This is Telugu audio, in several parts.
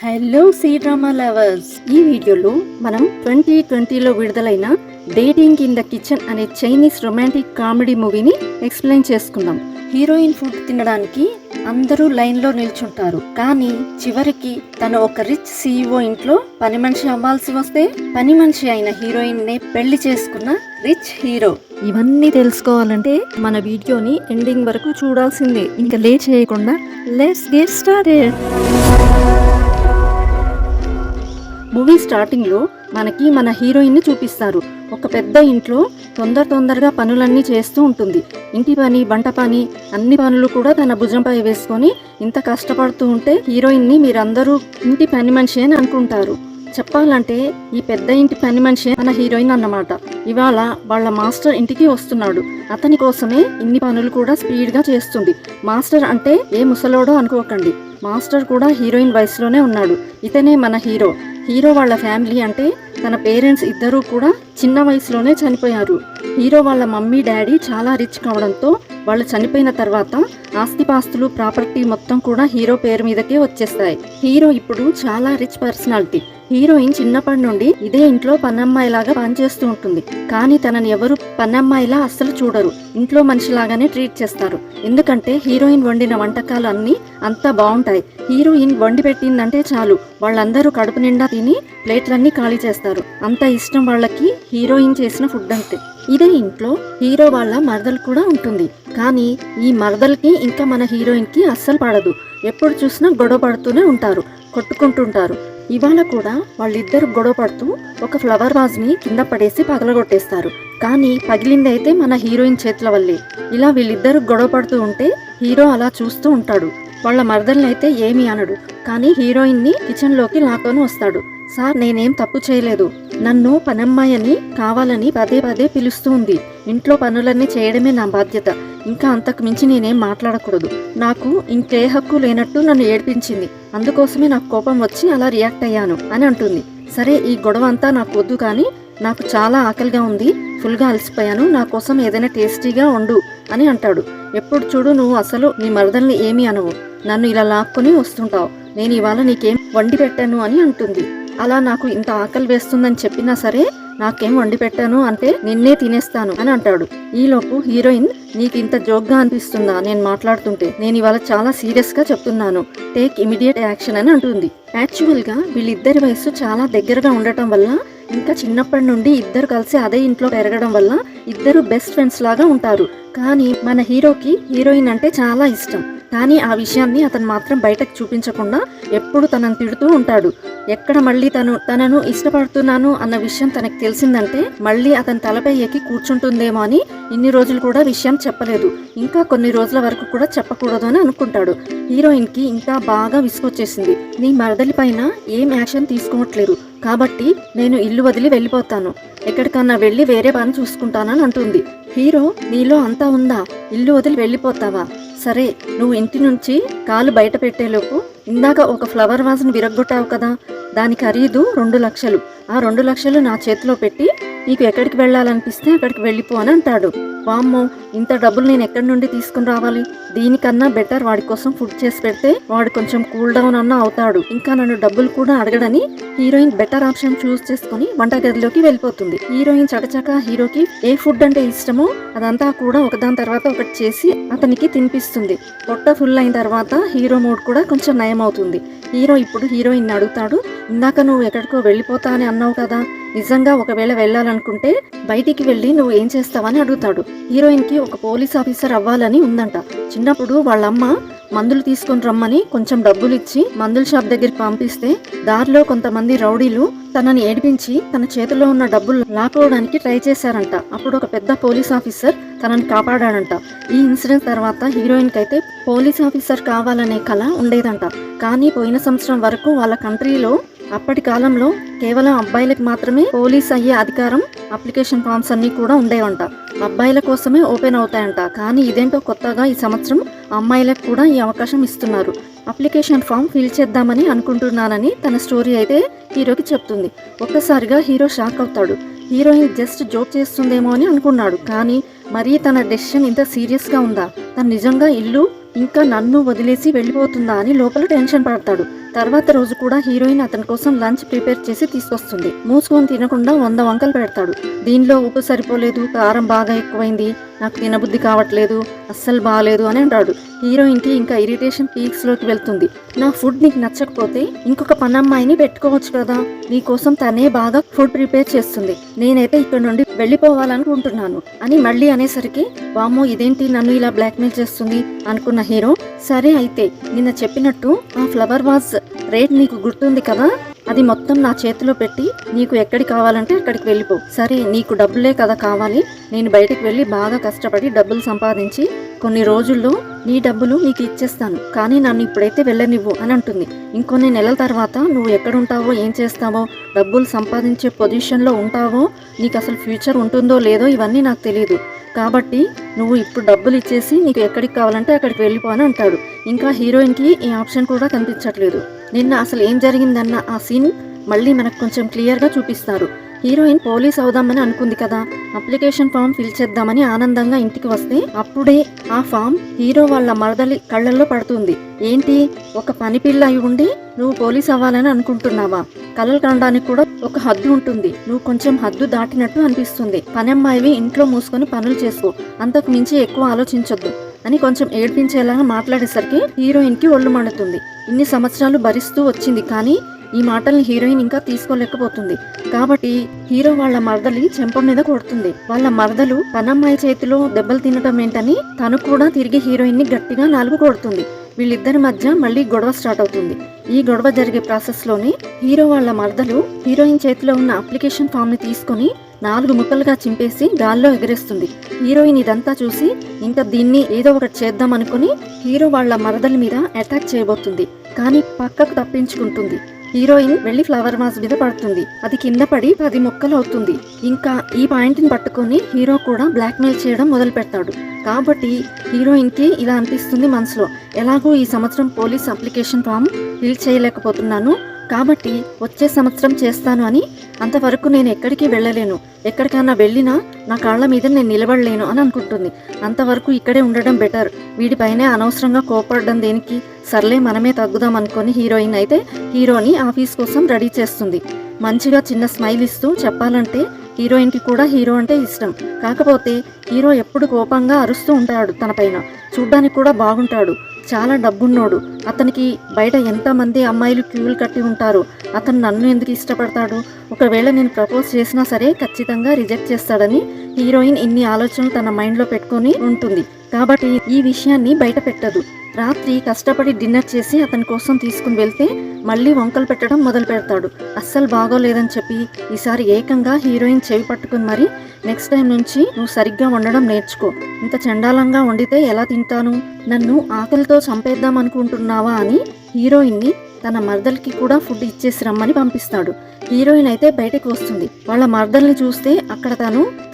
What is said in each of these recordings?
హలో సీ డ్రామా లవర్స్, ఈ వీడియోలో మనం 2020లో విడుదలైన డేటింగ్ ఇన్ ద కిచెన్ అనే చైనీస్ రొమాంటిక్ కామెడీ మూవీని ఎక్స్ప్లెయిన్ చేసుకుందాం. హీరోయిన్ ఫుడ్ తినడానికి అందరూ లైన్లో నిల్చుంటారు. కానీ చివరికి తను ఒక రిచ్ సీఈఓ ఇంట్లో పని మనిషి అవ్వాల్సి వస్తే పని మనిషి అయిన హీరోయిన్ నే పెళ్లి చేసుకున్న రిచ్ హీరో. ఇవన్నీ తెలుసుకోవాలంటే మన వీడియోని ఎండింగ్ వరకు చూడాల్సిందే. ఇంకా లేట్ చేయకుండా లెట్స్ గెట్ స్టార్టెడ్. మూవీ స్టార్టింగ్లో మనకి మన హీరోయిన్ని చూపిస్తారు. ఒక పెద్ద ఇంట్లో తొందరగా పనులన్నీ చేస్తూ ఉంటుంది. ఇంటి పని, వంట పని, అన్ని పనులు కూడా తన భుజంపై వేసుకొని ఇంత కష్టపడుతూ ఉంటే హీరోయిన్ని మీరందరూ ఇంటి పని మనిషి అని అనుకుంటారు. చెప్పాలంటే ఈ పెద్ద ఇంటి పని మనిషి మన హీరోయిన్ అన్నమాట. ఇవాళ వాళ్ళ మాస్టర్ ఇంటికి వస్తున్నాడు. అతని కోసమే ఇన్ని పనులు కూడా స్పీడ్గా చేస్తుంది. మాస్టర్ అంటే ఏ ముసలోడో అనుకోకండి, మాస్టర్ కూడా హీరోయిన్ వయసులోనే ఉన్నాడు. ఇతనే మన హీరో. హీరో వాళ్ళ ఫ్యామిలీ అంటే తన పేరెంట్స్ ఇద్దరూ కూడా చిన్న వయసులోనే చనిపోయారు. హీరో వాళ్ళ మమ్మీ డాడీ చాలా రిచ్ కావడంతో వాళ్ళు చనిపోయిన తర్వాత ఆస్తిపాస్తులు, ప్రాపర్టీ మొత్తం కూడా హీరో పేరు మీదకే వచ్చేస్తాయి. హీరో ఇప్పుడు చాలా రిచ్ పర్సనాలిటీ. హీరోయిన్ చిన్నప్పటి నుండి ఇదే ఇంట్లో పనమ్మాయిలాగా పనిచేస్తూ ఉంటుంది. కానీ తనని ఎవరు పనమ్మాయిలా అస్సలు చూడరు, ఇంట్లో మనిషిలాగానే ట్రీట్ చేస్తారు. ఎందుకంటే హీరోయిన్ వండిన వంటకాలు అన్నీ అంతా బాగుంటాయి. హీరోయిన్ వండి పెట్టిందంటే చాలు వాళ్ళందరూ కడుపు నిండా తిని ప్లేట్లన్నీ ఖాళీ చేస్తారు. అంత ఇష్టం వాళ్ళకి హీరోయిన్ చేసిన ఫుడ్ అంటే. ఇదే ఇంట్లో హీరో వాళ్ళ మరదలు కూడా ఉంటుంది. కానీ ఈ మరదలకి ఇంకా మన హీరోయిన్కి అస్సలు పడదు. ఎప్పుడు చూసినా గొడవ పడుతూనే ఉంటారు, కొట్టుకుంటుంటారు. ఇవాళ కూడా వాళ్ళిద్దరు గొడవ పడుతూ ఒక ఫ్లవర్ వాజ్ని కింద పడేసి పగలగొట్టేస్తారు. కానీ పగిలిందైతే మన హీరోయిన్ చేతుల వల్లే. ఇలా వీళ్ళిద్దరు గొడవ పడుతూ ఉంటే హీరో అలా చూస్తూ ఉంటాడు. వాళ్ళ మరదల్ని అయితే ఏమీ అనడు. కానీ హీరోయిన్ని కిచెన్లోకి లాక్కొని వస్తాడు. సార్, నేనేం తప్పు చేయలేదు. నన్ను పనమ్మాయని కావాలని పదే పదే పిలుస్తూ ఉంది. ఇంట్లో పనులన్నీ చేయడమే నా బాధ్యత. ఇంకా అంతకు మించి నేనేం మాట్లాడకూడదు. నాకు ఇంకే హక్కు లేనట్టు నన్ను ఏడ్పించింది. అందుకోసమే నాకు కోపం వచ్చి అలా రియాక్ట్ అయ్యాను అని అంటుంది. సరే, ఈ గొడవ అంతా నాకు వద్దు, కానీ నాకు చాలా ఆకలిగా ఉంది, ఫుల్గా అలసిపోయాను, నా కోసం ఏదైనా టేస్టీగా వండు అని అంటాడు. ఎప్పుడు చూడు నువ్వు అసలు నీ మరదల్ని ఏమీ అనవు, నన్ను ఇలా లాక్కొని వస్తుంటావు. నేను ఇవాళ నీకేం వండి పెట్టాను అని అంటుంది. అలా నాకు ఇంత ఆకలి వేస్తుందని చెప్పినా సరే నాకేం వండి పెట్టాను అంటే నిన్నే తినేస్తాను అని అంటాడు. ఈలోపు హీరోయిన్, నీకు ఇంత జోక్గా అనిపిస్తుందా నేను మాట్లాడుతుంటే? నేను ఇవాళ చాలా సీరియస్గా చెప్తున్నాను, టేక్ ఇమీడియట్ యాక్షన్ అని అంటుంది. యాక్చువల్గా వీళ్ళిద్దరి వయసు చాలా దగ్గరగా ఉండటం వల్ల, ఇంకా చిన్నప్పటి నుండి ఇద్దరు కలిసి అదే ఇంట్లో పెరగడం వల్ల ఇద్దరు బెస్ట్ ఫ్రెండ్స్ లాగా ఉంటారు. కానీ మన హీరోకి హీరోయిన్ అంటే చాలా ఇష్టం. కానీ ఆ విషయాన్ని అతను మాత్రం బయటకు చూపించకుండా ఎప్పుడు తనను తిడుతూ ఉంటాడు. ఎక్కడ మళ్ళీ తనను ఇష్టపడుతున్నాను అన్న విషయం తనకు తెలిసిందంటే మళ్ళీ అతని తలపై ఎక్కి కూర్చుంటుందేమో అని ఇన్ని రోజులు కూడా విషయం చెప్పలేదు. ఇంకా కొన్ని రోజుల వరకు కూడా చెప్పకూడదు అని అనుకుంటాడు. హీరోయిన్కి ఇంకా బాగా విసుగొచ్చేసింది. నీ మరదలి పైన ఏం యాక్షన్ తీసుకోవట్లేదు కాబట్టి నేను ఇల్లు వదిలి వెళ్ళిపోతాను, ఎక్కడికన్నా వెళ్ళి వేరే పని చూసుకుంటానని అంటుంది. హీరో, నీలో అంతా ఉందా? ఇల్లు వదిలి వెళ్ళిపోతావా? సరే, నువ్వు ఇంటి నుంచి కాలు బయట పెట్టేలోపు ఇందాక ఒక ఫ్లవర్ వాజ్ని విరగ్గొట్టావు కదా, దాని ఖరీదు 2 లక్షలు. ఆ 2 లక్షలు నా చేతిలో పెట్టి నీకు ఎక్కడికి వెళ్ళాలనిపిస్తే అక్కడికి వెళ్ళిపో అని అంటాడు. వామ్మో, ఇంత డబ్బులు నేను ఎక్కడి నుండి తీసుకుని రావాలి? దీనికన్నా బెటర్ వాడి కోసం ఫుడ్ చేసి పెడితే వాడు కొంచెం కూల్ డౌన్ అన్నా అవుతాడు, ఇంకా నన్ను డబ్బులు కూడా అడగడని హీరోయిన్ బెటర్ ఆప్షన్ చూస్ చేసుకుని వంటగదిలోకి వెళ్ళిపోతుంది. హీరోయిన్ చకచక హీరోకి ఏ ఫుడ్ అంటే ఇష్టమో అదంతా కూడా ఒకదాని తర్వాత ఒకటి చేసి అతనికి తినిపిస్తుంది. పొట్ట ఫుల్ అయిన తర్వాత హీరో మూడ్ కూడా కొంచెం నయం అవుతుంది. హీరో ఇప్పుడు హీరోయిన్ అడుగుతాడు, ఇందాక నువ్వు ఎక్కడికో వెళ్ళిపోతా అని అన్నావు కదా, నిజంగా ఒకవేళ వెళ్ళాలనుకుంటే బయటికి వెళ్ళి నువ్వు ఏం చేస్తావని అడుగుతాడు. హీరోయిన్కి ఒక పోలీస్ ఆఫీసర్ అవ్వాలని ఉందంట. చిన్నప్పుడు వాళ్ళమ్మ మందులు తీసుకొని రమ్మని కొంచెం డబ్బులు ఇచ్చి మందుల షాప్ దగ్గరికి పంపిస్తే దారిలో కొంతమంది రౌడీలు తనని ఏడిపించి తన చేతిలో ఉన్న డబ్బులు లాక్కోవడానికి ట్రై చేశారంట. అప్పుడు ఒక పెద్ద పోలీస్ ఆఫీసర్ తనని కాపాడాడంట. ఈ ఇన్సిడెంట్ తర్వాత హీరోయిన్కి అయితే పోలీస్ ఆఫీసర్ కావాలనే కళ ఉండేదంట. కానీ పోయిన సంవత్సరం వరకు వాళ్ళ కంట్రీలో అప్పటి కాలంలో కేవలం అబ్బాయిలకు మాత్రమే పోలీస్ అయ్యే అధికారం, అప్లికేషన్ ఫామ్స్ అన్నీ కూడా ఉండేవంట. అబ్బాయిల కోసమే ఓపెన్ అవుతాయంట. కానీ ఇదేంటో కొత్తగా ఈ సంవత్సరం అమ్మాయిలకు కూడా ఈ అవకాశం ఇస్తున్నారు. అప్లికేషన్ ఫామ్ ఫిల్ చేద్దామని అనుకుంటున్నానని తన స్టోరీ అయితే హీరోకి చెప్తుంది. ఒక్కసారిగా హీరో షాక్ అవుతాడు. హీరోయిన్ జస్ట్ జోక్ చేస్తుందేమో అని అనుకున్నాడు. కానీ మరీ తన డెసిషన్ ఇంత సీరియస్గా ఉందా? తను నిజంగా ఇల్లు ఇంకా నన్ను వదిలేసి వెళ్ళిపోతుందా అని లోపల టెన్షన్ పడతాడు. తర్వాత రోజు కూడా హీరోయిన్ అతని కోసం లంచ్ ప్రిపేర్ చేసి తీసుకొస్తుంది. మూసుకొని తినకుండా 100 వంకలు పెడతాడు. దీనిలో ఉప్పు సరిపోలేదు, కారం బాగా ఎక్కువైంది, నాకు తినబుద్ధి కావట్లేదు, అస్సలు బాగాలేదు అని అంటాడు. హీరోయిన్కి ఇంకా ఇరిటేషన్ పీక్స్లోకి వెళ్తుంది. నా ఫుడ్ నీకు నచ్చకపోతే ఇంకొక పనమ్మాయిని పెట్టుకోవచ్చు కదా, నీకోసం తనే బాగా ఫుడ్ ప్రిపేర్ చేస్తుంది, నేనైతే ఇక్కడ నుండి వెళ్ళిపోవాలనుకుంటున్నాను అని మళ్ళీ అనేసరికి వామ్మో ఇదేంటి నన్ను ఇలా బ్లాక్మెయిల్ చేస్తుంది అనుకున్న హీరో, సరే అయితే నిన్న చెప్పినట్టు ఆ ఫ్లవర్ వాజ్ రేట్ నీకు గుర్తుంది కదా, అది మొత్తం నా చేతిలో పెట్టి నీకు ఎక్కడికి కావాలంటే అక్కడికి వెళ్ళిపో. సరే నీకు డబ్బులే కదా కావాలి, నేను బయటికి వెళ్ళి బాగా కష్టపడి డబ్బులు సంపాదించి కొన్ని రోజుల్లో నీ డబ్బులు నీకు ఇచ్చేస్తాను, కానీ నన్ను ఇప్పుడైతే వెళ్ళనివ్వు అని అంటుంది. ఇంకొన్ని నెలల తర్వాత నువ్వు ఎక్కడుంటావో, ఏం చేస్తావో, డబ్బులు సంపాదించే పొజిషన్లో ఉంటావో, నీకు అసలు ఫ్యూచర్ ఉంటుందో లేదో ఇవన్నీ నాకు తెలియదు, కాబట్టి నువ్వు ఇప్పుడు డబ్బులు ఇచ్చేసి నీకు ఎక్కడికి కావాలంటే అక్కడికి వెళ్ళిపో అని అంటాడు. ఇంకా హీరోయిన్కి ఈ ఆప్షన్ కూడా కనిపించట్లేదు. నిన్న అసలు ఏం జరిగిందన్న ఆ సీన్ మళ్ళీ మనకు కొంచెం క్లియర్గా చూపిస్తారు. హీరోయిన్ పోలీస్ అవుదామని అనుకుంది కదా, అప్లికేషన్ ఫామ్ ఫిల్ చేద్దామని ఆనందంగా ఇంటికి వస్తే అప్పుడే ఆ ఫామ్ హీరో వాళ్ళ మరదలి కళ్ళల్లో పడుతుంది. ఏంటి, ఒక పని పిల్ల అయి ఉండి నువ్వు పోలీస్ అవ్వాలని అనుకుంటున్నావా? కలలు కనడానికి కూడా ఒక హద్దు ఉంటుంది, నువ్వు కొంచెం హద్దు దాటినట్టు అనిపిస్తుంది, పని అమ్మాయివి ఇంట్లో మూసుకొని పనులు చేసుకో, అంతకు మించి ఎక్కువ ఆలోచించొద్దు అని కొంచెం ఏడ్పించేలాగా మాట్లాడేసరికి హీరోయిన్కి ఒళ్ళు మండుతుంది. ఇన్ని సంవత్సరాలు భరిస్తూ వచ్చింది, కానీ ఈ మాటల్ని హీరోయిన్ ఇంకా తీసుకోలేకపోతుంది. కాబట్టి హీరో వాళ్ళ మరదలి చెంప మీద కొడుతుంది. వాళ్ళ మరదలు పనమ్మాయి చేతిలో దెబ్బలు తినటం ఏంటని తను కూడా తిరిగి హీరోయిన్ ని గట్టిగా నాలుగు కొడుతుంది. వీళ్ళిద్దరి మధ్య మళ్ళీ గొడవ స్టార్ట్ అవుతుంది. ఈ గొడవ జరిగే ప్రాసెస్ లోనే హీరో వాళ్ళ మరదలు హీరోయిన్ చేతిలో ఉన్న అప్లికేషన్ ఫామ్ ని తీసుకొని 4 ముక్కలుగా చింపేసి గాల్లో ఎగరేస్తుంది. హీరోయిన్ ఇదంతా చూసి ఇంకా దీన్ని ఏదో ఒకటి చేద్దాం అనుకుని హీరో వాళ్ళ మరదలి మీద అటాక్ చేయబోతుంది, కానీ పక్కకు తప్పించుకుంటుంది. హీరోయిన్ వెళ్లి ఫ్లవర్ వాజ్ మీద పడుతుంది, అది కింద పడి 10 ముక్కలు అవుతుంది. ఇంకా ఈ పాయింట్ ని పట్టుకొని హీరో కూడా బ్లాక్మెయిల్ చేయడం మొదలు పెడతాడు. కాబట్టి హీరోయిన్ కి ఇలా అనిపిస్తుంది మనసులో, ఎలాగో ఈ సంవత్సరం పోలీస్ అప్లికేషన్ ఫామ్ ఫిల్ చేయలేకపోతున్నాను, కాబట్టి వచ్చే సంవత్సరం చేస్తాను అని, అంతవరకు నేను ఎక్కడికి వెళ్ళలేను, ఎక్కడికైనా వెళ్ళినా నా కాళ్ళ మీద నేను నిలబడలేను అని అనుకుంటుంది. అంతవరకు ఇక్కడే ఉండడం బెటర్, వీడిపైనే అనవసరంగా కోపడడం దేనికి, సర్లే మనమే తగ్గుదాం అనుకొని హీరోయిన్ అయితే హీరోని ఆఫీస్ కోసం రెడీ చేస్తుంది. మంచిగా చిన్న స్మైల్ ఇస్తూ చెప్పాలంటే హీరోయిన్కి కూడా హీరో అంటే ఇష్టం. కాకపోతే హీరో ఎప్పుడు కోపంగా అరుస్తూ ఉంటాడు, తన పైన చూడ్డానికి కూడా బాగుంటాడు, చాలా డబ్బున్నోడు, అతనికి బయట ఎంతమంది అమ్మాయిలు క్యూలు కట్టి ఉంటారు, అతను నన్ను ఎందుకు ఇష్టపడతాడు, ఒకవేళ నేను ప్రపోజ్ చేసినా సరే ఖచ్చితంగా రిజెక్ట్ చేస్తాడని హీరోయిన్ ఇన్ని ఆలోచనలు తన మైండ్లో పెట్టుకొని ఉంటుంది. కాబట్టి ఈ విషయాన్ని బయట పెట్టదు. రాత్రి కష్టపడి డిన్నర్ చేసి అతని కోసం తీసుకుని వెళ్తే మళ్ళీ వంకలు పెట్టడం మొదలు పెడతాడు. అస్సలు బాగోలేదని చెప్పి ఈసారి ఏకంగా హీరోయిన్ చెవి పట్టుకుని మరి, నెక్స్ట్ టైం నుంచి నువ్వు సరిగ్గా వండడం నేర్చుకో, ఇంత చండాలంగా వండితే ఎలా తింటాను, నన్ను ఆకలితో చంపేద్దాం అనుకుంటున్నావా అని హీరోయిన్ని తన మర్దల్కి కూడా ఫుడ్ ఇచ్చేసి రమ్మని పంపిస్తాడు. హీరోయిన్ అయితే బయటకు వస్తుంది. వాళ్ళ మర్దల్ని చూస్తే అక్కడ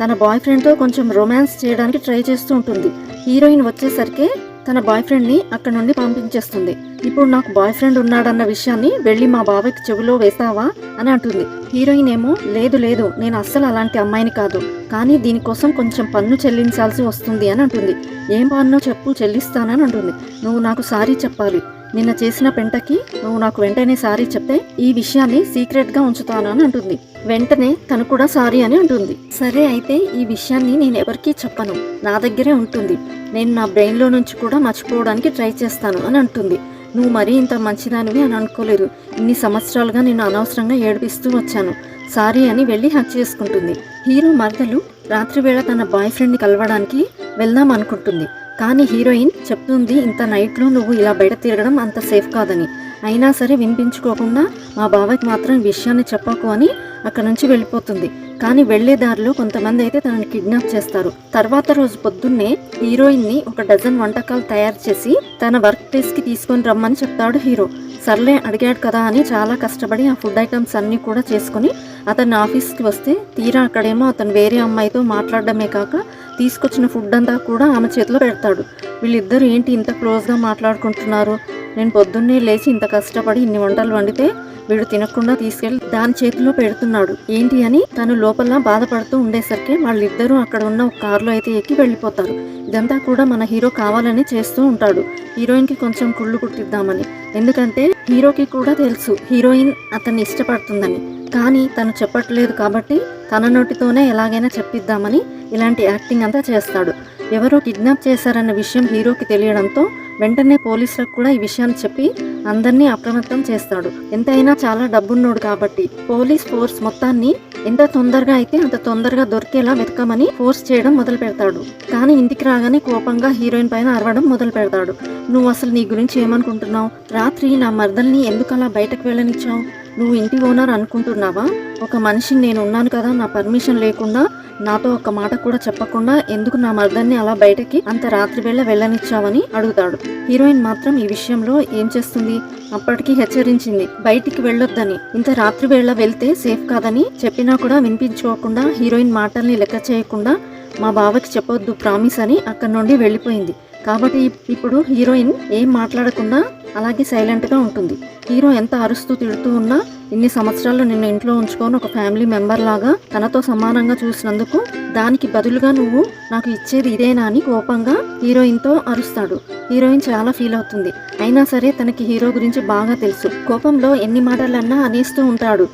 తన బాయ్ ఫ్రెండ్తో కొంచెం రొమాన్స్ చేయడానికి ట్రై చేస్తూ ఉంటుంది. హీరోయిన్ వచ్చేసరికి తన బాయ్ ఫ్రెండ్ని అక్కడ నుండి పంపించేస్తుంది. ఇప్పుడు నాకు బాయ్ ఫ్రెండ్ ఉన్నాడన్న విషయాన్ని వెళ్ళి మా బాబాయ్కి చెవిలో వేస్తావా అని అంటుంది. హీరోయిన్ ఏమో లేదు లేదు, నేను అస్సలు అలాంటి అమ్మాయిని కాదు, కానీ దీనికోసం కొంచెం పన్ను చెల్లించాల్సి వస్తుంది అని అంటుంది. ఏం పన్ను చెప్పు, చెల్లిస్తానని అంటుంది. నువ్వు నాకు సారీ చెప్పాలి, నిన్న చేసిన పెంటకి నువ్వు నాకు వెంటనే సారీ చెప్తే ఈ విషయాన్ని సీక్రెట్ గా ఉంచుతాను అని అంటుంది. వెంటనే తను కూడా సారీ అని అంటుంది. సరే అయితే ఈ విషయాన్ని నేను ఎవరికీ చెప్పను, నా దగ్గరే ఉంటుంది, నేను నా బ్రెయిన్ లో నుంచి కూడా మర్చిపోవడానికి ట్రై చేస్తాను అని అంటుంది. నువ్వు మరీ ఇంత మంచిదానివి అని అనుకోలేదు, ఇన్ని సంవత్సరాలుగా నేను అనవసరంగా ఏడిపిస్తూ వచ్చాను, సారీ అని వెళ్ళి హక్ చేసుకుంటుంది. హీరో మరదలు రాత్రి వేళ తన బాయ్ ఫ్రెండ్ని కలవడానికి వెళ్దాం అనుకుంటుంది. కానీ హీరోయిన్ చెప్తుంది, ఇంత నైట్లో నువ్వు ఇలా బయట తిరగడం అంత సేఫ్ కాదని. అయినా సరే వినిపించుకోకుండా మా బాబాయ్కి మాత్రం ఈ విషయాన్ని చెప్పకు అని అక్కడ నుంచి వెళ్ళిపోతుంది. కానీ వెళ్లే దారిలో కొంతమంది అయితే తనని కిడ్నాప్ చేస్తారు. తర్వాత రోజు పొద్దున్నే హీరోయిన్ని ఒక డజన్ వంటకాలు తయారు చేసి తన వర్క్ ప్లేస్ కి తీసుకొని రమ్మని చెప్తాడు హీరో. సర్లే అడిగాడు కదా అని చాలా కష్టపడి ఆ ఫుడ్ ఐటమ్స్ అన్ని కూడా చేసుకుని అతని ఆఫీస్కి వస్తే తీరా అక్కడేమో అతను వేరే అమ్మాయితో మాట్లాడడమే కాక తీసుకొచ్చిన ఫుడ్ అంతా కూడా ఆమె చేతిలో పెడతాడు. వీళ్ళిద్దరూ ఏంటి ఇంత క్లోజ్గా మాట్లాడుకుంటున్నారు, నేను పొద్దున్నే లేచి ఇంత కష్టపడి ఇన్ని వంటలు వండితే వీడు తినకుండా తీసుకెళ్లి దాని చేతిలో పెడుతున్నాడు ఏంటి అని తను లోపల బాధపడుతూ ఉండేసరికి వాళ్ళిద్దరూ అక్కడ ఉన్న ఒక కారులో అయితే ఎక్కి వెళ్ళిపోతారు. ఇదంతా కూడా మన హీరో కావాలని చేస్తూ ఉంటాడు, హీరోయిన్కి కొంచెం కుళ్ళు కుట్టిద్దామని. ఎందుకంటే హీరోకి కూడా తెలుసు హీరోయిన్ అతన్ని ఇష్టపడుతుందని, కానీ తను చెప్పట్లేదు కాబట్టి తన నోటితోనే ఎలాగైనా చెప్పిద్దామని ఇలాంటి యాక్టింగ్ అంతా చేస్తాడు. ఎవరో కిడ్నాప్ చేశారన్న విషయం హీరోకి తెలియడంతో వెంటనే పోలీసులకు కూడా ఈ విషయాన్ని చెప్పి అందరినీ అప్రమత్తం చేస్తాడు. ఎంతైనా చాలా డబ్బున్నోడు కాబట్టి పోలీస్ ఫోర్స్ మొత్తాన్ని ఎంత తొందరగా అయితే అంత తొందరగా దొరికేలా వెతకమని ఫోర్స్ చేయడం మొదలు పెడతాడు. కానీ ఇంటికి రాగానే కోపంగా హీరోయిన్ పైన అరవడం మొదలు పెడతాడు. నువ్వు అసలు నీ గురించి ఏమనుకుంటున్నావు? రాత్రి నా మరదల్ని ఎందుకు అలా బయటకు వెళ్ళనిచ్చావు? నువ్వు ఇంటి ఓనర్ అనుకుంటున్నావా? ఒక మనిషిని నేను ఉన్నాను కదా, నా పర్మిషన్ లేకుండా నాతో ఒక మాట కూడా చెప్పకుండా ఎందుకు నా మర్దాన్ని అలా బయటకి అంత రాత్రి వేళ వెళ్ళనిచ్చావని అడుగుతాడు. హీరోయిన్ మాత్రం ఈ విషయంలో ఏం చేస్తుంది, అప్పటికి హెచ్చరించింది బయటికి వెళ్ళొద్దని. ఇంత రాత్రి వేళ వెళ్తే సేఫ్ కాదని చెప్పినా కూడా వినిపించుకోకుండా హీరోయిన్ మాటల్ని లెక్క చేయకుండా మా బావకి చెప్పొద్దు ప్రామిస్ అని అక్కడి నుండి వెళ్ళిపోయింది. కాబట్టి ఇప్పుడు హీరోయిన్ ఏం మాట్లాడకుండా అలాగే సైలెంట్గా ఉంటుంది. హీరో ఎంత అరుస్తూ తిడుతూ ఉన్నా ఇన్ని సంవత్సరాలు నిన్ను ఇంట్లో ఉంచుకొని ఒక ఫ్యామిలీ మెంబర్ లాగా తనతో సమానంగా చూసినందుకు దానికి బదులుగా నువ్వు నాకు ఇచ్చేది ఇదేనా అని కోపంగా హీరోయిన్తో అరుస్తాడు. హీరోయిన్ చాలా ఫీల్ అవుతుంది. అయినా సరే తనకి హీరో గురించి బాగా తెలుసు. కోపంలో ఎన్ని మాటలన్నా అనేస్తూ ఉంటాడు.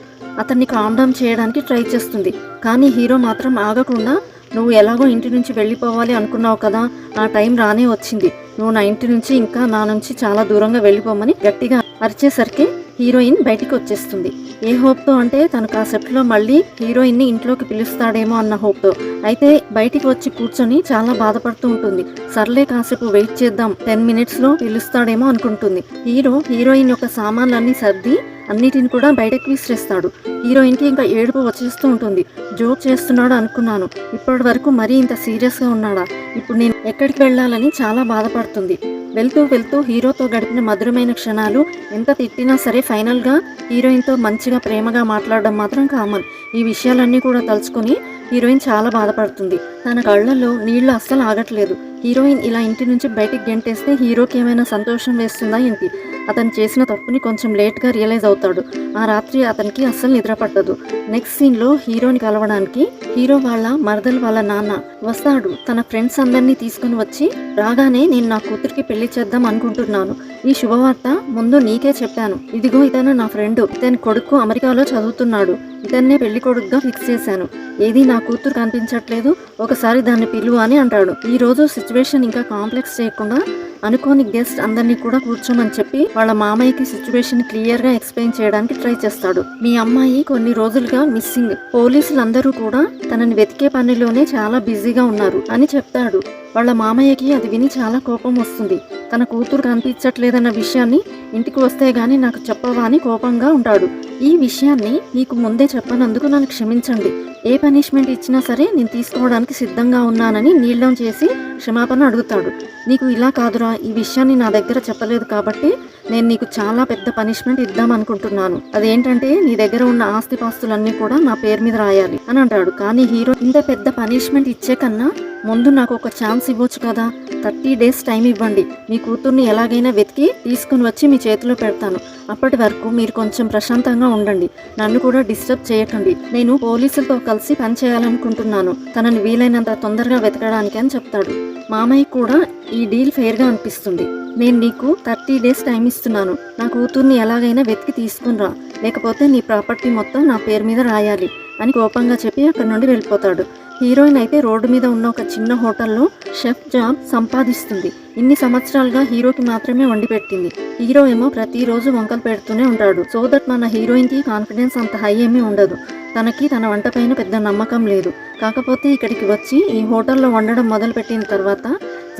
అతన్ని కామ్ డౌన్ చేయడానికి ట్రై చేస్తుంది. కానీ హీరో మాత్రం ఆగకుండా నువ్వు ఎలాగో ఇంటి నుంచి వెళ్ళిపోవాలి అనుకున్నావు కదా, ఆ టైం రానే వచ్చింది. నువ్వు నా ఇంటి నుంచి ఇంకా నా నుంచి చాలా దూరంగా వెళ్ళిపోమని గట్టిగా అరిచేసరికి హీరోయిన్ బయటికి వచ్చేస్తుంది. ఏ హోప్తో అంటే తను కాసేపులో మళ్ళీ హీరోయిన్ని ఇంట్లోకి పిలుస్తాడేమో అన్న హోప్తో. అయితే బయటికి వచ్చి కూర్చొని చాలా బాధపడుతూ ఉంటుంది. సర్లే కాసేపు వెయిట్ చేద్దాం, 10 minutesలో పిలుస్తాడేమో అనుకుంటుంది. హీరోయిన్ యొక్క సామాన్లన్నీ సర్ది అన్నిటిని కూడా బయటకు విసిరేస్తాడు. హీరోయిన్కి ఇంకా ఏడుపు వచ్చేస్తూ ఉంటుంది. జోక్ చేస్తున్నాడు అనుకున్నాను, ఇప్పటి వరకు మరీ ఇంత సీరియస్గా ఉన్నాడా, ఇప్పుడు నేను ఎక్కడికి వెళ్ళాలని చాలా బాధపడుతుంది. వెళ్తూ వెళ్తూ హీరోతో గడిపిన మధురమైన క్షణాలు ఎంత తిట్టినా సరే ఫైనల్గా హీరోయిన్తో మంచిగా ప్రేమగా మాట్లాడడం మాత్రం కామన్. ఈ విషయాలన్నీ కూడా తలుచుకొని హీరోయిన్ చాలా బాధపడుతుంది. తన కళ్ళల్లో నీళ్లు అస్సలు ఆగట్లేదు. హీరోయిన్ ఇలా ఇంటి నుంచి బయటికి గెంటేస్తే హీరోకి ఏమైనా సంతోషం వేస్తుందా ఏంటి? అతను చేసిన తప్పుని కొంచెం లేట్గా రియలైజ్ అవుతాడు. ఆ రాత్రి అతనికి అస్సలు నిద్ర పట్టదు. నెక్స్ట్ సీన్లో హీరోని కలవడానికి హీరో వాళ్ళ మరదలు వాళ్ళ నాన్న వస్తాడు. తన ఫ్రెండ్స్ అందరినీ తీసుకుని వచ్చి రాగానే నేను నా కూతురికి పెళ్లి చేద్దాం అనుకుంటున్నాను. ఈ శుభవార్త ముందు నీకే చెప్పాను. ఇదిగో ఇతను నా ఫ్రెండ్, ఇతని కొడుకు అమెరికాలో చదువుతున్నాడు. ఇతన్నే పెళ్లి కొడుకుగా ఫిక్స్ చేశాను. ఏది నా కూతురు కనిపించట్లేదు, ఒకసారి దాన్ని పిలువు అని అంటాడు. ఈ రోజు సిచ్యువేషన్ ఇంకా కాంప్లెక్స్ చేయకుండా అనుకోని గెస్ట్ అందరినీ కూడా కూర్చోమని చెప్పి వాళ్ళ మామయ్యకి సిచ్యువేషన్ క్లియర్గా ఎక్స్ప్లెయిన్ చేయడానికి ట్రై చేస్తాడు. మీ అమ్మాయి కొన్ని రోజులుగా మిస్సింగ్, పోలీసులందరూ కూడా తనని వెతికే పనిలోనే చాలా బిజీగా ఉన్నారు అని చెప్తాడు. వాళ్ళ మామయ్యకి అది విని చాలా కోపం వస్తుంది. తన కూతురు కనిపించట్లేదన్న విషయాన్ని ఇంటికి వస్తే గానీ నాకు చెప్పవా అని కోపంగా ఉంటాడు. ఈ విషయాన్ని నీకు ముందే చెప్పనందుకు నన్ను క్షమించండి. ఏ పనిష్మెంట్ ఇచ్చినా సరే నేను తీసుకోవడానికి సిద్ధంగా ఉన్నానని నీల్ డౌన్ చేసి క్షమాపణ అడుగుతాడు. నీకు ఇలా కాదురా, ఈ విషయాన్ని నా దగ్గర చెప్పలేదు కాబట్టి నేను నీకు చాలా పెద్ద పనిష్మెంట్ ఇద్దాం అనుకుంటున్నాను. అదేంటంటే నీ దగ్గర ఉన్న ఆస్తిపాస్తులన్నీ కూడా నా పేరు మీద రాయాలి అని అంటాడు. కానీ హీరో ఇంత పెద్ద పనిష్మెంట్ ఇచ్చే కన్నా ముందు నాకు ఒక ఛాన్స్ ఇవ్వచ్చు కదా, 30 days టైం ఇవ్వండి. మీ కూతుర్ని ఎలాగైనా వెతికి తీసుకుని వచ్చి మీ చేతిలో పెడతాను. అప్పటి వరకు మీరు కొంచెం ప్రశాంతంగా ఉండండి, నన్ను కూడా డిస్టర్బ్ చేయకండి. నేను పోలీసులతో కలిసి పనిచేయాలనుకుంటున్నాను, తనని వీలైనంత తొందరగా వెతకడానికి అని చెప్తాడు. మామయ్య కూడా ఈ డీల్ ఫెయిర్గా అనిపిస్తుంది. నేను నీకు 30 days టైం ఇస్తున్నాను. నా కూతుర్ని ఎలాగైనా వెతికి తీసుకుని రా, లేకపోతే నీ ప్రాపర్టీ మొత్తం నా పేరు మీద రాయాలి అని కోపంగా చెప్పి అక్కడి నుండి వెళ్ళిపోతాడు. హీరోయిన్ అయితే రోడ్డు మీద ఉన్న ఒక చిన్న హోటల్లో షెఫ్ జాబ్ సంపాదిస్తుంది. ఇన్ని సంవత్సరాలుగా హీరోకి మాత్రమే వండి పెట్టింది. హీరో ఏమో ప్రతిరోజు వంకలు పెడుతూనే ఉంటాడు. సో దట్ మన హీరోయిన్కి కాన్ఫిడెన్స్ అంత హై ఏమీ ఉండదు. తనకి తన వంట పైన పెద్ద నమ్మకం లేదు. కాకపోతే ఇక్కడికి వచ్చి ఈ హోటల్లో వండడం మొదలుపెట్టిన తర్వాత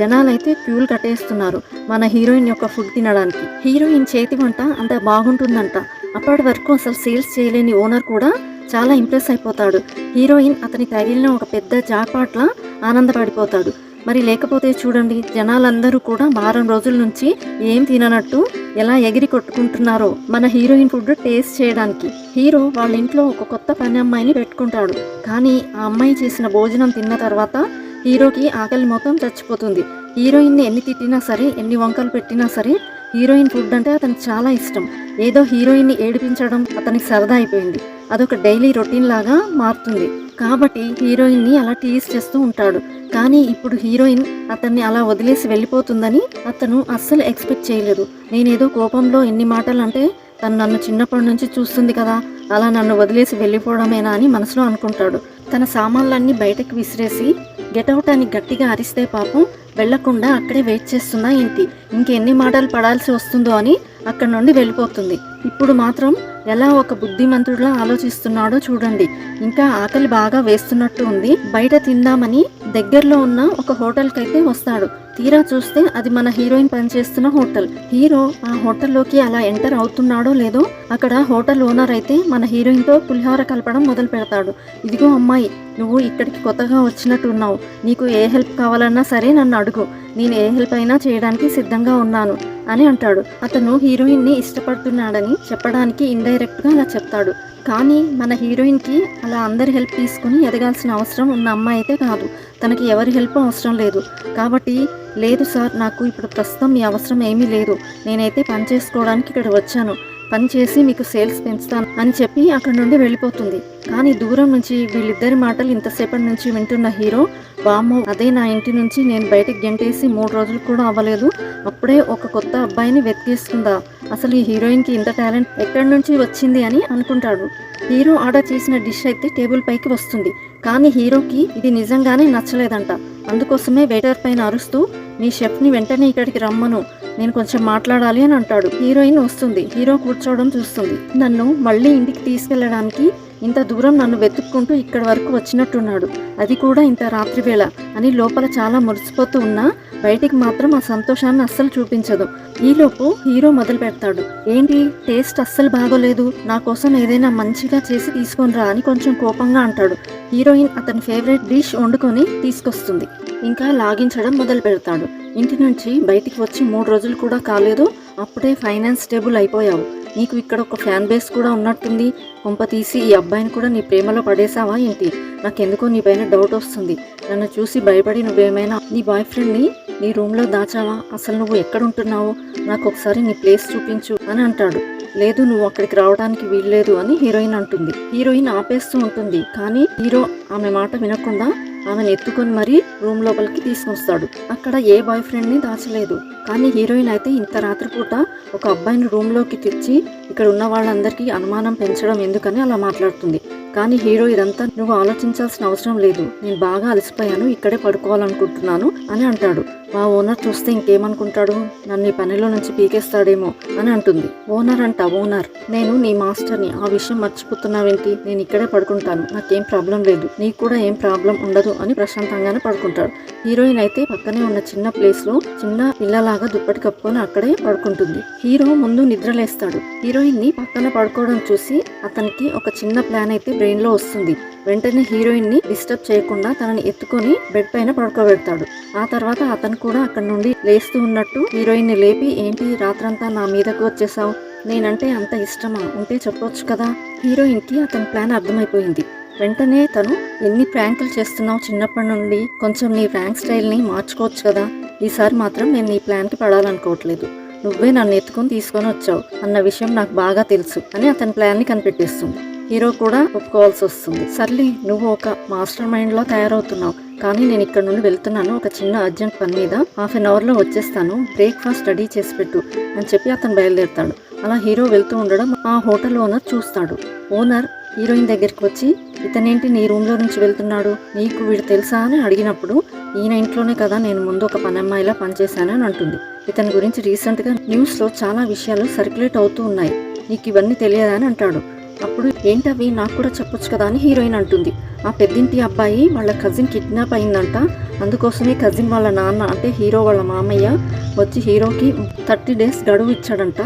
జనాలైతే క్యూలు కట్టేస్తున్నారు మన హీరోయిన్ యొక్క ఫుడ్ తినడానికి. హీరోయిన్ చేతి వంట అంత బాగుంటుందంట. అప్పటి వరకు అసలు సేల్స్ చేయలేని ఓనర్ కూడా చాలా ఇంప్రెస్ అయిపోతాడు. హీరోయిన్ అతని తగిలిన ఒక పెద్ద జాక్పాట్లా ఆనందపడిపోతాడు. మరి లేకపోతే చూడండి, జనాలందరూ కూడా వారం రోజుల నుంచి ఏం తిననట్టు ఎలా ఎగిరి కొట్టుకుంటున్నారో మన హీరోయిన్ ఫుడ్ టేస్ట్ చేయడానికి. హీరో వాళ్ళ ఇంట్లో ఒక కొత్త పని అమ్మాయిని పెట్టుకుంటాడు. కానీ ఆ అమ్మాయి చేసిన భోజనం తిన్న తర్వాత హీరోకి ఆకలి మొత్తం చచ్చిపోతుంది. హీరోయిన్ని ఎన్ని తిట్టినా సరే, ఎన్ని వంకలు పెట్టినా సరే హీరోయిన్ ఫుడ్ అంటే అతనికి చాలా ఇష్టం. ఏదో హీరోయిన్ని ఏడిపించడం అతనికి సరదా అయిపోయింది. అదొక డైలీ రొటీన్ లాగా మారుతుంది. కాబట్టి హీరోయిన్ని అలా టీజ్ చేస్తూ ఉంటాడు. కానీ ఇప్పుడు హీరోయిన్ అతన్ని అలా వదిలేసి వెళ్ళిపోతుందని అతను అస్సలు ఎక్స్పెక్ట్ చేయలేదు. నేనేదో కోపంలో ఎన్ని మాటలు అంటే తను నన్ను చిన్నప్పటి నుంచి చూస్తుంది కదా, అలా నన్ను వదిలేసి వెళ్ళిపోవడమేనా అని మనసులో అనుకుంటాడు. తన సామాన్లన్నీ బయటకు విసిరేసి గెటౌట్ అని గట్టిగా అరిస్తే పాపం వెళ్లకుండా అక్కడే వెయిట్ చేస్తుందా ఏంటి, ఇంకెన్ని మాటలు పడాల్సి వస్తుందో అని అక్కడి నుండి వెళ్ళిపోతుంది. ఇప్పుడు మాత్రం ఎలా ఒక బుద్ధిమంతుడిలా ఆలోచిస్తున్నాడో చూడండి. ఇంకా ఆకలి బాగా వేస్తున్నట్టు ఉంది. బయట తిందామని దగ్గరలో ఉన్న ఒక హోటల్కి అయితే వస్తాడు. తీరా చూస్తే అది మన హీరోయిన్ పనిచేస్తున్న హోటల్. హీరో ఆ హోటల్లోకి అలా ఎంటర్ అవుతున్నాడో లేదో అక్కడ హోటల్ ఓనర్ అయితే మన హీరోయిన్తో పులిహోర కలపడం మొదలు పెడతాడు. ఇదిగో అమ్మాయి, నువ్వు ఇక్కడికి కొత్తగా వచ్చినట్టు ఉన్నావు, నీకు ఏ హెల్ప్ కావాలన్నా సరే నన్ను అడుగు, నేను ఏ హెల్ప్ అయినా చేయడానికి సిద్ధంగా ఉన్నాను అని అంటాడు. అతను హీరోయిన్ని ఇష్టపడుతున్నాడని చెప్పడానికి ఇండైరెక్ట్ గా అలా చెప్తాడు. కానీ మన హీరోయిన్కి అలా అందరి హెల్ప్ తీసుకుని ఎదగాల్సిన అవసరం ఉన్న అమ్మాయి అయితే కాదు. తనకి ఎవరి హెల్ప్ అవసరం లేదు. కాబట్టి లేదు సార్, నాకు ఇప్పుడు ప్రస్తుతం మీ అవసరం ఏమీ లేదు, నేనైతే పని చేసుకోవడానికి ఇక్కడ వచ్చాను, పని చేసి మీకు సేల్స్ పెంచుతాను అని చెప్పి అక్కడి నుండి వెళ్ళిపోతుంది. కానీ దూరం నుంచి వీళ్ళిద్దరి మాటలు ఇంతసేపటి నుంచి వింటున్న హీరో, వామ్మో, అదే నా ఇంటి నుంచి నేను బయటకు గెంటేసి 3 రోజులు కూడా అవ్వలేదు, అప్పుడే ఒక కొత్త అబ్బాయిని వెతికేసుకుందా, అసలు ఈ హీరోయిన్కి ఇంత టాలెంట్ ఎక్కడి నుంచి వచ్చింది అని అనుకుంటాడు. హీరో ఆర్డర్ చేసిన డిష్ అయితే టేబుల్ పైకి వస్తుంది. కానీ హీరోకి ఇది నిజంగానే నచ్చలేదంట. అందుకోసమే వెయిటర్ పైన అరుస్తూ, మీ షెఫ్ని వెంటనే ఇక్కడికి రమ్మను, నేను కొంచెం మాట్లాడాలి అని అంటాడు. హీరోయిన్ వస్తుంది. హీరో కూర్చోవడం చూస్తుంది. నన్ను మళ్ళీ ఇంటికి తీసుకెళ్లడానికి ఇంత దూరం నన్ను వెతుక్కుంటూ ఇక్కడి వరకు వచ్చినట్టున్నాడు, అది కూడా ఇంత రాత్రి వేళ అని లోపల చాలా మురిసిపోతూ ఉన్నా బయటికి మాత్రం ఆ సంతోషాన్ని అస్సలు చూపించదు. ఈలోపు హీరో మొదలు పెడతాడు, ఏంటి టేస్ట్ అస్సలు బాగోలేదు, నా కోసం ఏదైనా మంచిగా చేసి తీసుకొని రా అని కొంచెం కోపంగా అంటాడు. హీరోయిన్ అతని ఫేవరెట్ డిష్ వండుకొని తీసుకొస్తుంది. ఇంకా లాగించడం మొదలు పెడతాడు. ఇంటి నుంచి బయటికి వచ్చి 3 రోజులు కూడా కాలేదు, అప్పుడే ఫైనాన్స్ స్టేబుల్ అయిపోయావు, నీకు ఇక్కడ ఒక ఫ్యాన్ బేస్ కూడా ఉన్నట్టుంది, కొంప తీసి ఈ అబ్బాయిని కూడా నీ ప్రేమలో పడేసావా ఏంటి, నాకెందుకో నీ పైన డౌట్ వస్తుంది, నన్ను చూసి భయపడి నువ్వేమైనా నీ బాయ్ ఫ్రెండ్ని నీ రూమ్లో దాచావా, అసలు నువ్వు ఎక్కడుంటున్నావు, నాకు ఒకసారి నీ ప్లేస్ చూపించు అని అంటాడు. లేదు, నువ్వు అక్కడికి రావడానికి వీల్లేదు అని హీరోయిన్ అంటుంది. హీరోయిన్ ఆపేస్తూ ఉంటుంది. కానీ హీరో ఆమె మాట వినకుండా ఆమెను ఎత్తుకొని మరీ రూమ్ లోపలికి తీసుకొస్తాడు. అక్కడ ఏ బాయ్ ఫ్రెండ్ని దాచలేదు. కానీ హీరోయిన్ అయితే ఇంత రాత్రిపూట ఒక అబ్బాయిని రూమ్లోకి తెచ్చి ఇక్కడ ఉన్న వాళ్ళందరికీ అనుమానం పెంచడం ఎందుకని అలా మాట్లాడుతుంది. కానీ హీరో, ఇదంతా నువ్వు ఆలోచించాల్సిన అవసరం లేదు, నేను బాగా అలసిపోయాను, ఇక్కడే పడుకోవాలనుకుంటున్నాను అని అంటాడు. మా ఓనర్ చూస్తే ఇంకేమనుకుంటాడు, నన్ను ఈ పనిలో నుంచి పీకేస్తాడేమో అని అంటుంది. ఓనర్ అంట, ఓనర్, నేను నీ మాస్టర్ని, ఆ విషయం మర్చిపోతున్నావేంటి, నేను ఇక్కడే పడుకుంటాను, నాకేం ప్రాబ్లం లేదు, నీకు కూడా ఏం ప్రాబ్లం ఉండదు అని ప్రశాంతంగానే పడుకుంటాడు. హీరోయిన్ అయితే పక్కనే ఉన్న చిన్న ప్లేస్ లో చిన్న పిల్లలాగా దుప్పటి కప్పుకొని అక్కడే పడుకుంటుంది. హీరో ముందు నిద్రలేస్తాడు. హీరోయిన్ ని పక్కన పడుకోవడం చూసి అతనికి ఒక చిన్న ప్లాన్ అయితే బ్రెయిన్ లో వస్తుంది. వెంటనే హీరోయిన్ ని డిస్టర్బ్ చేయకుండా తనని ఎత్తుకొని బెడ్ పైన పడుకోబెడతాడు. ఆ తర్వాత అతను కూడా అక్కడి నుండి లేస్తూ ఉన్నట్టు హీరోయిన్ ని లేపి, ఏంటి రాత్రంతా నా మీదకు వచ్చేసావు, నేనంటే అంత ఇష్టమా, ఉంటే చెప్పొచ్చు కదా. హీరోయిన్ కి అతని ప్లాన్ అర్థమైపోయింది. వెంటనే తను, ఎన్ని ప్రాంకులు చేస్తున్నావు చిన్నప్పటి నుండి, కొంచెం నీ ప్రాంక్ స్టైల్ని మార్చుకోవచ్చు కదా, ఈసారి మాత్రం నేను నీ ప్లాన్కి పడాలనుకోవట్లేదు, నువ్వే నన్ను ఎత్తుకొని తీసుకొని వచ్చావు అన్న విషయం నాకు బాగా తెలుసు అని అతని ప్లాన్ని కనిపెట్టేస్తుంది. హీరో కూడా ఒప్పుకోవాల్సి వస్తుంది. సర్లే, నువ్వు ఒక మాస్టర్ మైండ్లో తయారవుతున్నావు, కానీ నేను ఇక్కడ నుండి వెళ్తున్నాను, ఒక చిన్న అర్జెంట్ పని మీద, ½ an hourలో వచ్చేస్తాను, బ్రేక్ఫాస్ట్ రెడీ చేసి పెట్టు అని చెప్పి అతను బయలుదేరుతాడు. అలా హీరో వెళ్తూ ఉండడం ఆ హోటల్ ఓనర్ చూస్తాడు. ఓనర్ హీరోయిన్ దగ్గరికి వచ్చి, ఇతనేంటి నీ రూమ్లో నుంచి వెళ్తున్నాడు, నీకు వీడు తెలుసా అని అడిగినప్పుడు, ఈయన ఇంట్లోనే కదా నేను ముందు ఒక పని అమ్మాయిలా పనిచేశానని అంటుంది. ఇతని గురించి రీసెంట్గా న్యూస్లో చాలా విషయాలు సర్క్యులేట్ అవుతూ ఉన్నాయి, నీకు ఇవన్నీ తెలియదా అని అంటాడు. అప్పుడు ఏంటవి, నాకు కూడా చెప్పొచ్చు కదా అని హీరోయిన్ అంటుంది. ఆ పెద్దింటి అబ్బాయి వాళ్ళ కజిన్ కిడ్నాప్ అయిందంట, అందుకోసమే కజిన్ వాళ్ళ నాన్న అంటే హీరో వాళ్ళ మామయ్య వచ్చి హీరోకి 30 days గడువు ఇచ్చాడంట.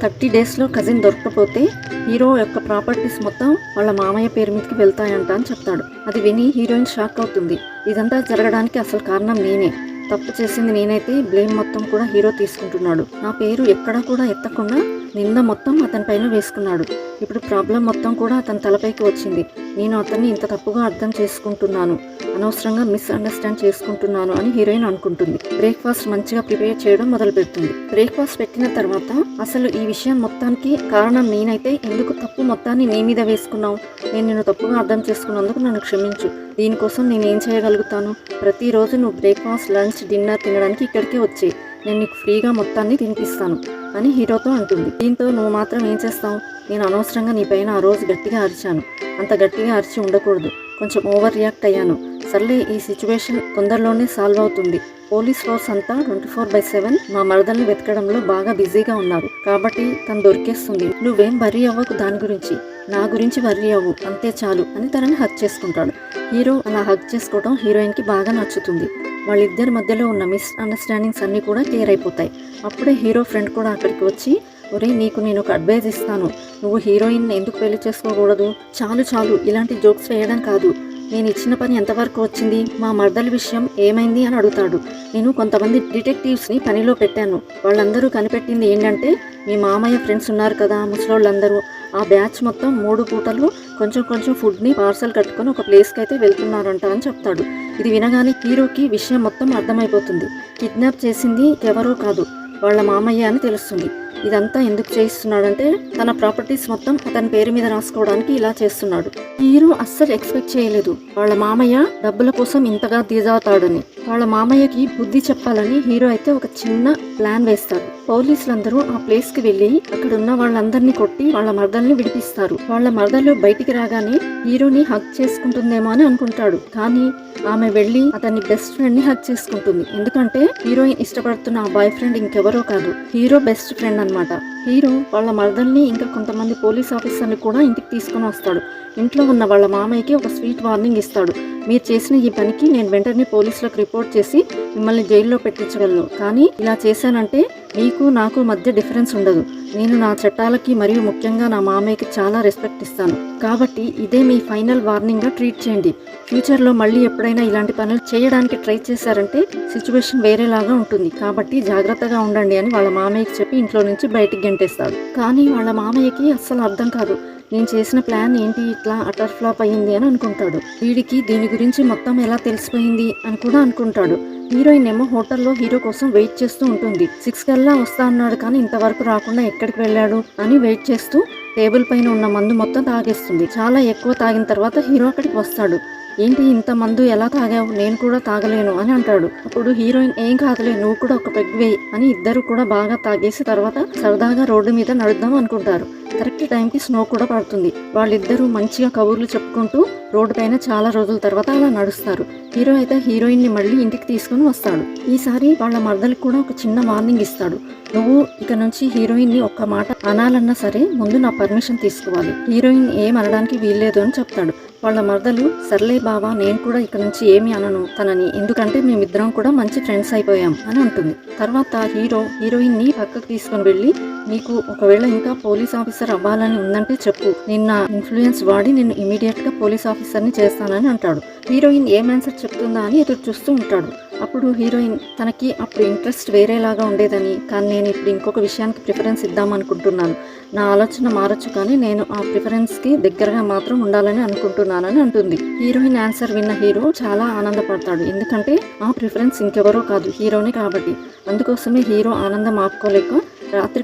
30 daysలో కజిన్ దొరకకపోతే హీరో యొక్క ప్రాపర్టీస్ మొత్తం వాళ్ళ మామయ్య పేరు మీదకి వెళ్తాయంట అని చెప్తాడు. అది విని హీరోయిన్ షాక్ అవుతుంది. ఇదంతా జరగడానికి అసలు కారణం నేనే, తప్పు చేసింది నేనైతే, బ్లేమ్ మొత్తం కూడా హీరో తీసుకుంటున్నాడు, నా పేరు ఎక్కడా కూడా ఎత్తకుండా నింద మొత్తం అతని పైన వేసుకున్నాడు. ఇప్పుడు ప్రాబ్లం మొత్తం కూడా అతని తలపైకి వచ్చింది. నేను అతన్ని ఇంత తప్పుగా అర్థం చేసుకుంటున్నాను, అనవసరంగా మిస్అండర్స్టాండ్ చేసుకుంటున్నాను అని హీరోయిన్ అనుకుంటుంది. బ్రేక్ఫాస్ట్ మంచిగా ప్రిపేర్ చేయడం మొదలు పెడుతుంది. బ్రేక్ఫాస్ట్ పెట్టిన తర్వాత అసలు ఈ విషయం మొత్తానికి కారణం నేనైతే, ఎందుకు తప్పు మొత్తాన్ని నీ మీద వేసుకున్నావు, నేను నిన్ను తప్పుగా అర్థం చేసుకున్నందుకు నన్ను క్షమించు, దీనికోసం నేను ఏం చేయగలుగుతాను, ప్రతిరోజు నువ్వు బ్రేక్ఫాస్ట్, లంచ్, డిన్నర్ తినడానికి ఇక్కడికే వచ్చి నేను నీకు ఫ్రీగా మొత్తాన్ని తినిపిస్తాను అని హీరోతో అంటుంది. దీంతో నువ్వు మాత్రం ఏం చేస్తావు, నేను అనవసరంగా నీ పైన ఆ రోజు గట్టిగా అరిచాను, అంత గట్టిగా అరిచి ఉండకూడదు, కొంచెం ఓవర్ రియాక్ట్ అయ్యాను, సర్లే ఈ సిచ్యువేషన్ తొందరలోనే సాల్వ్ అవుతుంది, పోలీస్ ఫోర్స్ అంతా 24/7 మా మరదల్ని వెతకడంలో బాగా బిజీగా ఉన్నారు కాబట్టి తను దొరికేస్తుంది, నువ్వేం వర్రీ అవ్వకు, దాని గురించి నా గురించి వర్రీ అవ్వు, అంతే చాలు అని తనని హగ్ చేసుకుంటాడు. హీరో అలా హగ్ చేసుకోవడం హీరోయిన్కి బాగా నచ్చుతుంది. వాళ్ళిద్దరి మధ్యలో ఉన్న మిస్అండర్స్టాండింగ్స్ అన్నీ కూడా క్లియర్ అయిపోతాయి. అప్పుడే హీరో ఫ్రెండ్ కూడా అక్కడికి వచ్చి, ఒరే నీకు నేను ఒక అడ్వైజ్ ఇస్తాను, నువ్వు హీరోయిన్ ఎందుకు పెళ్లి చేసుకోకూడదు, చాలు ఇలాంటి జోక్స్ వేయడం కాదు, నేను ఇచ్చిన పని ఎంతవరకు వచ్చింది, మా మర్దల విషయం ఏమైంది అని అడుగుతాడు. నేను కొంతమంది డిటెక్టివ్స్ని పనిలో పెట్టాను, వాళ్ళందరూ కనిపెట్టింది ఏంటంటే మీ మామయ్య ఫ్రెండ్స్ ఉన్నారు కదా ముసలోళ్ళందరూ, ఆ బ్యాచ్ మొత్తం 3 పూటలు కొంచెం ఫుడ్ని పార్సల్ కట్టుకొని ఒక ప్లేస్కి అయితే వెళ్తున్నారంట అని చెప్తాడు. ఇది వినగానే హీరోకి విషయం మొత్తం అర్థమైపోతుంది. కిడ్నాప్ చేసింది ఎవరో కాదు, వాళ్ళ మామయ్య అని తెలుస్తుంది. ఇదంతా ఎందుకు చేయిస్తున్నాడంటే తన ప్రాపర్టీస్ మొత్తం అతని పేరు మీద రాసుకోవడానికి ఇలా చేస్తున్నాడు. హీరో అస్సలు ఎక్స్పెక్ట్ చేయలేదు వాళ్ళ మామయ్య డబ్బుల కోసం ఇంతగా దిగాతాడని. వాళ్ళ మామయ్యకి బుద్ధి చెప్పాలని హీరో అయితే ఒక చిన్న ప్లాన్ వేస్తాడు. పోలీసులందరూ ఆ ప్లేస్ కి వెళ్లి అక్కడ ఉన్న వాళ్ళందరినీ కొట్టి వాళ్ళ మర్దల్ని విడిపిస్తారు. వాళ్ళ మర్దలు బయటికి రాగానే హీరోని హగ్ చేసుకుంటుందేమో అని అనుకుంటాడు, కానీ ఆమె వెళ్లి అతని బెస్ట్ ఫ్రెండ్ ని హగ్ చేసుకుంటుంది. ఎందుకంటే హీరోయిన్ ఇష్టపడుతున్న ఆ బాయ్ ఫ్రెండ్ ఇంకెవరో కాదు, హీరో బెస్ట్ ఫ్రెండ్ అన్నమాట. హీరో వాళ్ళ మర్దల్ని ఇంకా కొంతమంది పోలీస్ ఆఫీసర్ని కూడా ఇంటికి తీసుకుని వస్తాడు. ఇంట్లో ఉన్న వాళ్ళ మామయ్యకి ఒక స్వీట్ వార్నింగ్ ఇస్తాడు, మీరు చేసిన ఈ పనికి నేను వెంటనే పోలీసులకు రిపోర్ట్ చేసి మిమ్మల్ని జైల్లో పెట్టించగలను, కానీ ఇలా చేశానంటే మీకు నాకు మధ్య డిఫరెన్స్ ఉండదు, నేను నా చట్టాలకి మరియు ముఖ్యంగా నా మామయ్యకి చాలా రెస్పెక్ట్ ఇస్తాను, కాబట్టి ఇదే మీ ఫైనల్ వార్నింగ్గా ట్రీట్ చేయండి, ఫ్యూచర్లో మళ్ళీ ఎప్పుడైనా ఇలాంటి పనులు చేయడానికి ట్రై చేశారంటే సిచ్యువేషన్ వేరేలాగా ఉంటుంది, కాబట్టి జాగ్రత్తగా ఉండండి అని వాళ్ళ మామయ్యకి చెప్పి ఇంట్లో నుంచి బయటికి గెంటేస్తాడు. కానీ వాళ్ళ మామయ్యకి అస్సలు అర్థం కాదు, నేను చేసిన ప్లాన్ ఏంటి ఇట్లా అటర్ ఫ్లాప్ అయ్యింది అని అనుకుంటాడు. వీడికి దీని గురించి మొత్తం ఎలా తెలిసిపోయింది అని కూడా అనుకుంటాడు. హీరోయిన్ ఏమో హోటల్లో హీరో కోసం వెయిట్ చేస్తూ ఉంటుంది. 6 కల్లా వస్తా అన్నాడు కానీ ఇంతవరకు రాకుండా ఎక్కడికి వెళ్ళాడు అని వెయిట్ చేస్తూ టేబుల్ పైన ఉన్న మందు మొత్తం తాగేస్తుంది. చాలా ఎక్కువ తాగిన తర్వాత హీరో అక్కడికి వస్తాడు. ఏంటి ఇంత మందు ఎలా తాగావు, నేను కూడా తాగలేను అని అంటాడు. అప్పుడు హీరోయిన్ ఏం కాదులే నువ్వు కూడా ఒక పెగ్ వేయి అని ఇద్దరు కూడా బాగా తాగేసి తర్వాత సరదాగా రోడ్డు మీద నడుద్దాం అనుకుంటారు. కరెక్ట్ టైంకి స్నో కూడా పడుతుంది. వాళ్ళిద్దరూ మంచిగా కబుర్లు చెప్పుకుంటూ రోడ్డు పైన చాలా రోజుల తర్వాత అలా నడుస్తారు. హీరో అయితే హీరోయిన్ ని మళ్ళీ ఇంటికి తీసుకుని వస్తాడు. ఈసారి వాళ్ళ మర్దలకు కూడా ఒక చిన్న వార్నింగ్ ఇస్తాడు, నువ్వు ఇక నుంచి హీరోయిన్ ని ఒక్క మాట అనాలన్నా సరే ముందు నా పర్మిషన్ తీసుకోవాలి, హీరోయిన్ ఏం అనడానికి వీల్లేదు అని చెప్తాడు. వాళ్ళ మర్దలు సర్లే బావా నేను కూడా ఇక నుంచి ఏమి అనను తనని, ఎందుకంటే మేమిద్దరం కూడా మంచి ఫ్రెండ్స్ అయిపోయాం అని అంటుంది. తర్వాత హీరోయిన్ ని పక్కకు తీసుకుని వెళ్ళి, నీకు ఒకవేళ ఇంకా పోలీస్ ఆఫీసర్ అవ్వాలని ఉందంటే చెప్పు, నిన్న ఇన్ఫ్లుయెన్స్ వాడి నిన్ను ఇమీడియట్ గా పోలీస్ ఆఫీసర్ని చేస్తానని అంటాడు. హీరోయిన్ ఏం ఆన్సర్ చెప్తుందా అని ఎదురు చూస్తూ ఉంటాడు. అప్పుడు హీరోయిన్ తనకి అప్పుడు ఇంట్రెస్ట్ వేరేలాగా ఉండేదని, కానీ నేను ఇప్పుడు ఇంకొక విషయానికి ప్రిఫరెన్స్ ఇద్దామనుకుంటున్నాను, నా ఆలోచన మారచ్చు కానీ నేను ఆ ప్రిఫరెన్స్కి దగ్గరగా మాత్రం ఉండాలని అనుకుంటున్నానని అంటుంది. హీరోయిన్ ఆన్సర్ విన్న హీరో చాలా ఆనందపడతాడు, ఎందుకంటే ఆ ప్రిఫరెన్స్ ఇంకెవరో కాదు హీరోనే కాబట్టి. అందుకోసమే హీరో ఆనందం ఆపుకోలేక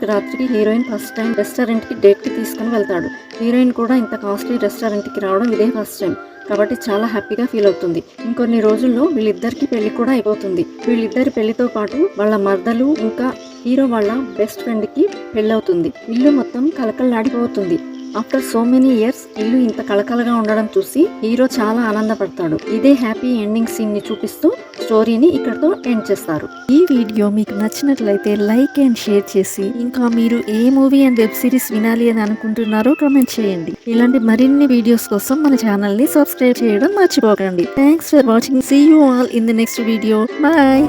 రాత్రికి హీరోయిన్ ఫస్ట్ టైం రెస్టారెంట్కి డేట్కి తీసుకుని వెళ్తాడు. హీరోయిన్ కూడా ఇంత కాస్ట్లీ రెస్టారెంట్కి రావడం ఇదే ఫస్ట్ టైం కాబట్టి చాలా హ్యాపీగా ఫీల్ అవుతుంది. ఇంకొన్ని రోజుల్లో వీళ్ళిద్దరికి పెళ్లి కూడా అయిపోతుంది. వీళ్ళిద్దరి పెళ్లితో పాటు వాళ్ళ మర్దలు ఇంకా హీరో వాళ్ళ బెస్ట్ ఫ్రెండ్కి పెళ్ళవుతుంది. ఇల్లు మొత్తం కలకలలాడిపోతుంది. ఆఫ్టర్ సో మెనీ ఇయర్స్ ఇల్లు ఇంత కలకలగా ఉండడం చూసి హీరో చాలా ఆనందపడతాడు. ఇదే హ్యాపీ ఎండింగ్ సీన్ ని చూపిస్తూ స్టోరీని ఇక్కడతో ఎండ్ చేస్తారు. ఈ వీడియో మీకు నచ్చినట్లయితే లైక్ అండ్ షేర్ చేసి, ఇంకా మీరు ఏ మూవీ అండ్ వెబ్ సిరీస్ వినాలి అని అనుకుంటున్నారో కామెంట్ చేయండి. ఇలాంటి మరిన్ని వీడియోస్ కోసం మన ఛానల్ ని సబ్స్క్రైబ్ చేయడం మర్చిపోకండి. Thanks for watching. See you all in the next video. Bye.